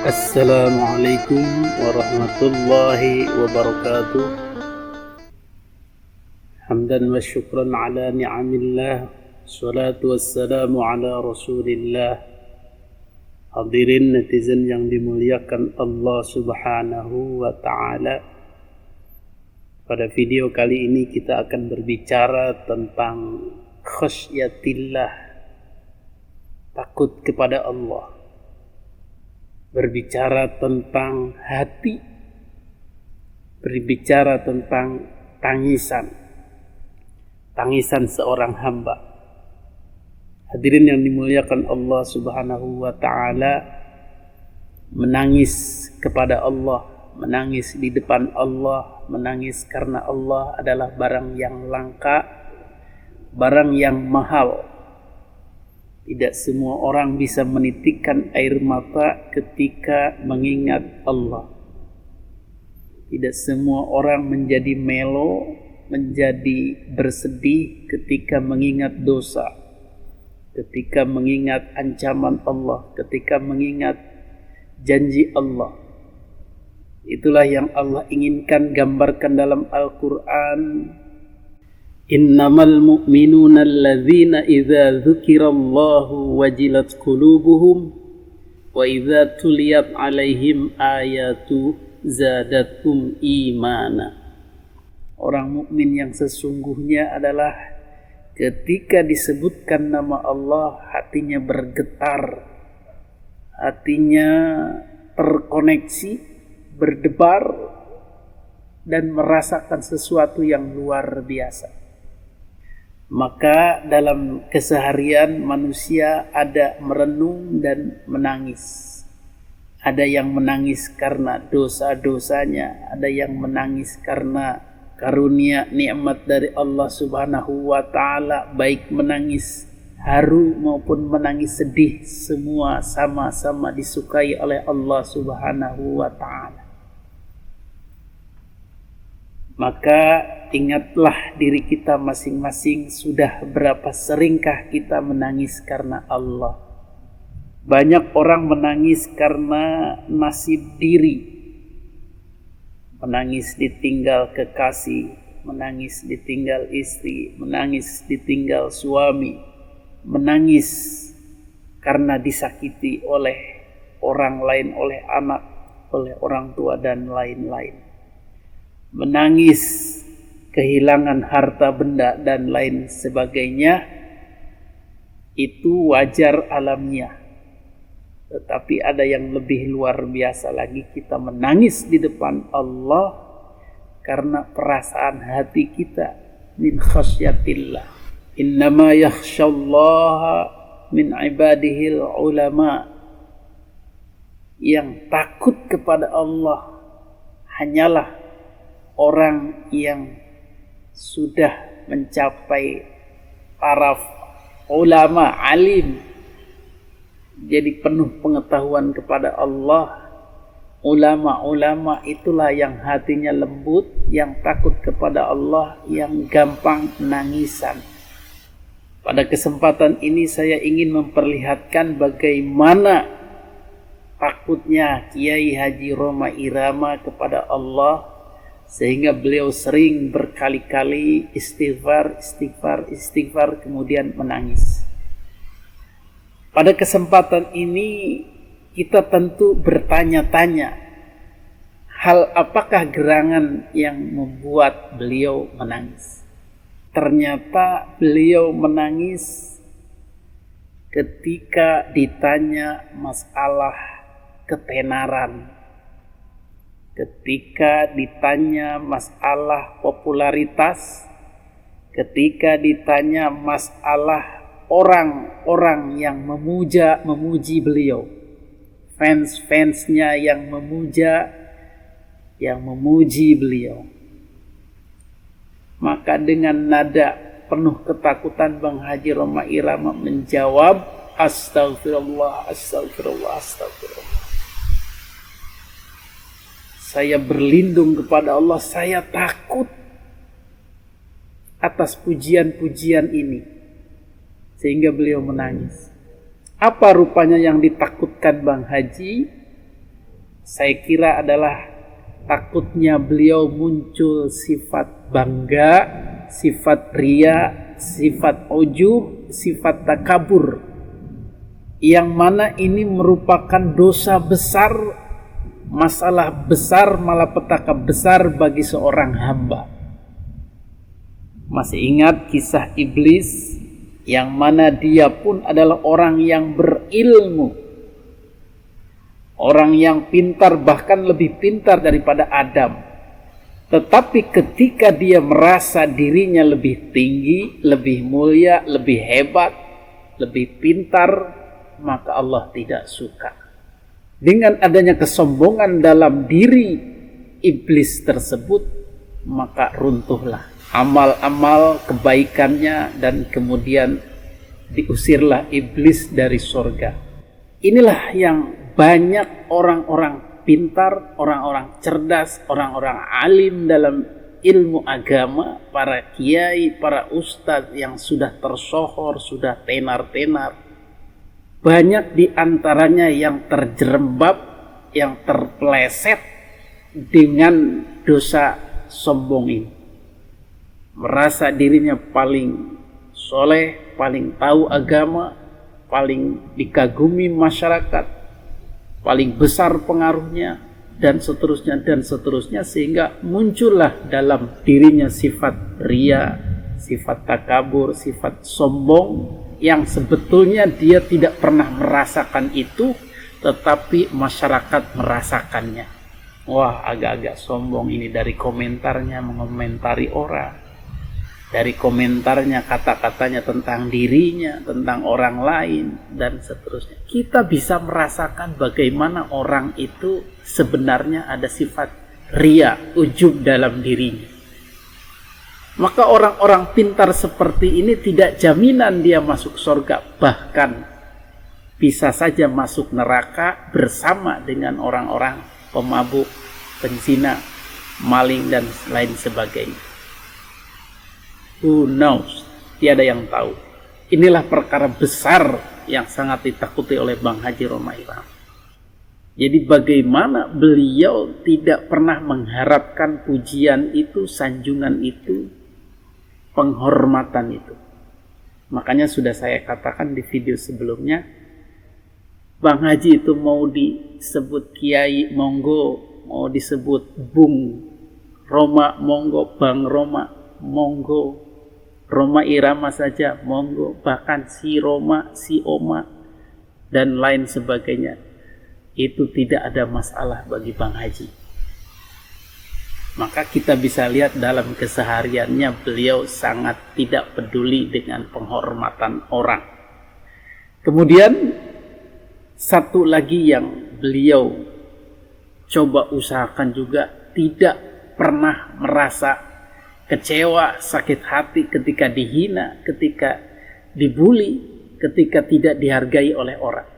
Assalamualaikum warahmatullahi wabarakatuh. Hamdan wa syukran ala ni'amillah. Salatu wassalamu ala rasulillah. Hadirin netizen yang dimuliakan Allah subhanahu wa ta'ala. Pada video kali ini kita akan berbicara tentang khasyatillah, takut kepada Allah. Berbicara tentang hati, berbicara tentang tangisan seorang hamba. Hadirin yang dimuliakan Allah subhanahu wa ta'ala, menangis kepada Allah, menangis di depan Allah, menangis karena Allah adalah barang yang langka, barang yang mahal. Tidak semua orang bisa menitikkan air mata ketika mengingat Allah. Tidak semua orang menjadi melo, menjadi bersedih ketika mengingat dosa, ketika mengingat ancaman Allah, ketika mengingat janji Allah. Itulah yang Allah inginkan gambarkan dalam Al-Quran. Innamal mu'minuna alladzina idza dzukirallahu wajilat qulubuhum wa idza tuliyat alaihim ayatu zadatum imana. Orang mukmin yang sesungguhnya adalah ketika disebutkan nama Allah hatinya bergetar, hatinya terkoneksi, berdebar dan merasakan sesuatu yang luar biasa. Maka dalam keseharian manusia ada merenung dan menangis. Ada yang menangis karena dosa-dosanya, ada yang menangis karena karunia nikmat dari Allah subhanahu wa ta'ala, baik menangis haru maupun menangis sedih, semua sama-sama disukai oleh Allah subhanahu wa ta'ala. Maka ingatlah diri kita masing-masing, sudah berapa seringkah kita menangis karena Allah. Banyak orang menangis karena nasib diri, menangis ditinggal kekasih, menangis ditinggal istri, menangis ditinggal suami, menangis karena disakiti oleh orang lain, oleh anak, oleh orang tua dan lain-lain. Menangis kehilangan harta benda dan lain sebagainya, itu wajar alamiah. Tetapi ada yang lebih luar biasa lagi, kita menangis di depan Allah karena perasaan hati kita min khasyatillah. Innama yakhsyallaha min ibadihil ulama. Yang takut kepada Allah hanyalah orang yang sudah mencapai taraf ulama, alim, jadi penuh pengetahuan kepada Allah. Ulama-ulama itulah yang hatinya lembut, yang takut kepada Allah, yang gampang nangisan. Pada kesempatan ini saya ingin memperlihatkan bagaimana takutnya Kiai Haji Roma Irama kepada Allah, sehingga beliau sering berkali-kali istighfar kemudian menangis. Pada kesempatan ini kita tentu bertanya-tanya, hal apakah gerangan yang membuat beliau menangis? Ternyata beliau menangis ketika ditanya masalah ketenaran, ketika ditanya masalah popularitas, ketika ditanya masalah orang-orang yang memuji beliau, fans-fansnya yang memuji beliau. Maka dengan nada penuh ketakutan Bang Haji Roma Irama menjawab, astagfirullah, astagfirullah, astagfirullah. Saya berlindung kepada Allah, saya takut atas pujian-pujian ini. Sehingga beliau menangis. Apa rupanya yang ditakutkan Bang Haji? saya kira adalah takutnya beliau muncul sifat bangga, sifat ria, sifat ujub, sifat takabur, yang mana ini merupakan dosa besar, masalah besar, malapetaka besar bagi seorang hamba. Masih ingat kisah iblis, yang mana dia pun adalah orang yang berilmu, orang yang pintar, bahkan lebih pintar daripada Adam. Tetapi ketika dia merasa dirinya lebih tinggi, lebih mulia, lebih hebat, lebih pintar, maka Allah tidak suka. Dengan adanya kesombongan dalam diri iblis tersebut, maka runtuhlah amal-amal kebaikannya, dan kemudian diusirlah iblis dari surga. Inilah yang banyak orang-orang pintar, orang-orang cerdas, orang-orang alim dalam ilmu agama, para kiai, para ustadz yang sudah tersohor, sudah tenar-tenar, banyak di antaranya yang terjerembab, yang terpeleset dengan dosa sombong ini. Merasa dirinya paling soleh, paling tahu agama, paling dikagumi masyarakat, paling besar pengaruhnya, dan seterusnya, sehingga muncullah dalam dirinya sifat ria, sifat takabur, sifat sombong, yang sebetulnya dia tidak pernah merasakan itu, tetapi masyarakat merasakannya. Wah, agak-agak sombong ini. Dari komentarnya mengomentari orang, dari komentarnya, kata-katanya tentang dirinya, tentang orang lain, dan seterusnya. Kita bisa merasakan bagaimana orang itu sebenarnya ada sifat ria, ujub dalam dirinya. Maka orang-orang pintar seperti ini tidak jaminan dia masuk surga, bahkan bisa saja masuk neraka bersama dengan orang-orang pemabuk, penzina, maling, dan lain sebagainya. Who knows? Tiada yang tahu. Inilah perkara besar yang sangat ditakuti oleh Bang Haji Roma Irama. Jadi bagaimana beliau tidak pernah mengharapkan pujian itu, sanjungan itu, penghormatan itu. Makanya sudah saya katakan di video sebelumnya, Bang Haji itu mau disebut Kiai, monggo, mau disebut Bung Roma, monggo, Bang Roma, monggo, Roma Irama saja, monggo, bahkan si Roma, si Oma, dan lain sebagainya. Itu tidak ada masalah bagi Bang Haji. Maka kita bisa lihat dalam kesehariannya beliau sangat tidak peduli dengan penghormatan orang. Kemudian satu lagi yang beliau coba usahakan juga, tidak pernah merasa kecewa, sakit hati ketika dihina, ketika dibuli, ketika tidak dihargai oleh orang.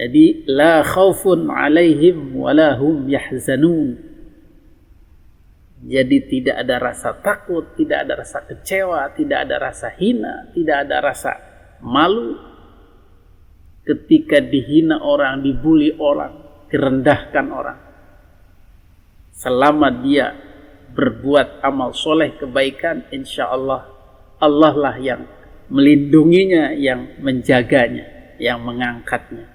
Jadi la khaufun alaihim wala hum yahzanun. Jadi tidak ada rasa takut, tidak ada rasa kecewa, tidak ada rasa hina, tidak ada rasa malu ketika dihina orang, dibuli orang, direndahkan orang. Selama dia berbuat amal soleh kebaikan, insya Allah, Allah lah yang melindunginya, yang menjaganya, yang mengangkatnya.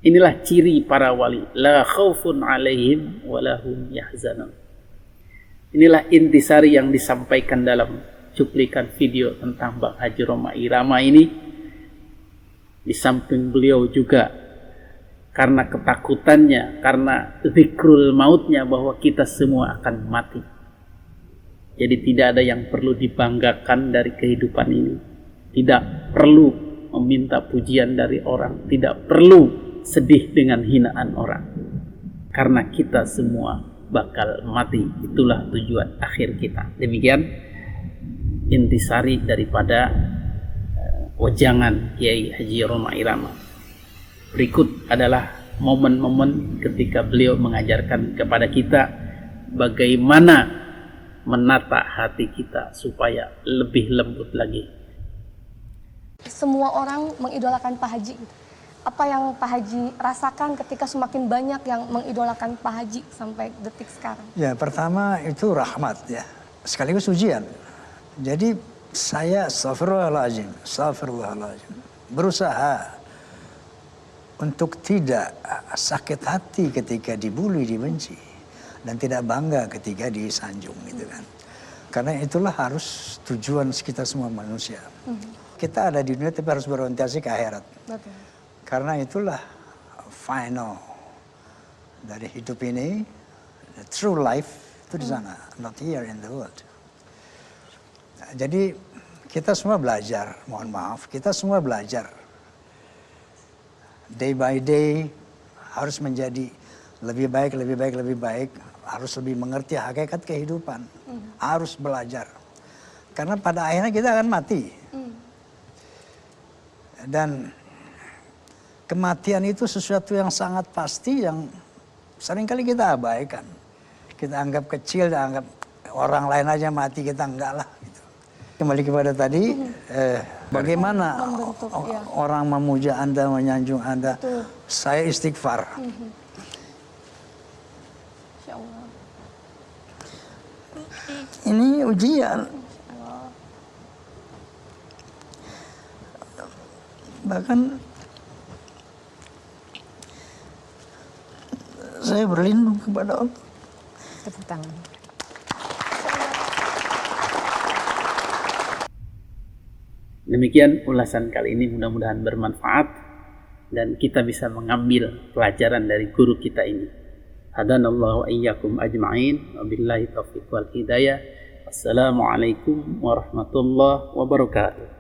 Inilah ciri para wali. La khaufun alaihim walahum yahzanun. Inilah intisari yang disampaikan dalam cuplikan video tentang Bang Haji Roma Irama ini. Di samping beliau juga karena ketakutannya, karena zikrul mautnya, bahwa kita semua akan mati. Jadi tidak ada yang perlu dibanggakan dari kehidupan ini. Tidak perlu meminta pujian dari orang. Tidak perlu sedih dengan hinaan orang. Karena kita semua bakal mati. Itulah tujuan akhir kita. Demikian intisari daripada wejangan Kiai Haji Roma Irama. Berikut adalah momen-momen ketika beliau mengajarkan kepada kita bagaimana menata hati kita supaya lebih lembut lagi. Semua orang mengidolakan Pak Haji. apa yang Pak Haji rasakan ketika semakin banyak yang mengidolakan Pak Haji sampai detik sekarang? Ya, pertama itu rahmat ya, sekaligus ujian. Jadi saya astagfirullahaladzim, berusaha untuk tidak sakit hati ketika dibully, dibenci, dan tidak bangga ketika disanjung gitu kan. Karena itulah harus tujuan kita semua manusia. Kita ada di dunia tapi harus berorientasi ke akhirat. Betul. Karena itulah final dari hidup ini, the true life itu di sana, not here in the world. Nah, jadi kita semua belajar, mohon maaf, kita semua belajar. Day by day harus menjadi lebih baik, lebih baik, lebih baik. Harus lebih mengerti hakikat kehidupan. Harus belajar. Karena pada akhirnya kita akan mati. Dan kematian itu sesuatu yang sangat pasti yang seringkali kita abaikan. Kita anggap kecil, kita anggap orang lain aja mati, kita enggak lah. Gitu. Kembali kepada tadi, bagaimana orang memuja Anda, menyanjung Anda. Saya istighfar. Insya Allah. Ini ujian. Bahkan saya berlindung kepada Allah. Tepuk tangan. Demikian ulasan kali ini, mudah-mudahan bermanfaat dan kita bisa mengambil pelajaran dari guru kita ini. Hadanallahu wa iyyakum ajma'in. Wabillahi taufiq wal hidayah. Wassalamualaikum warahmatullahi wabarakatuh.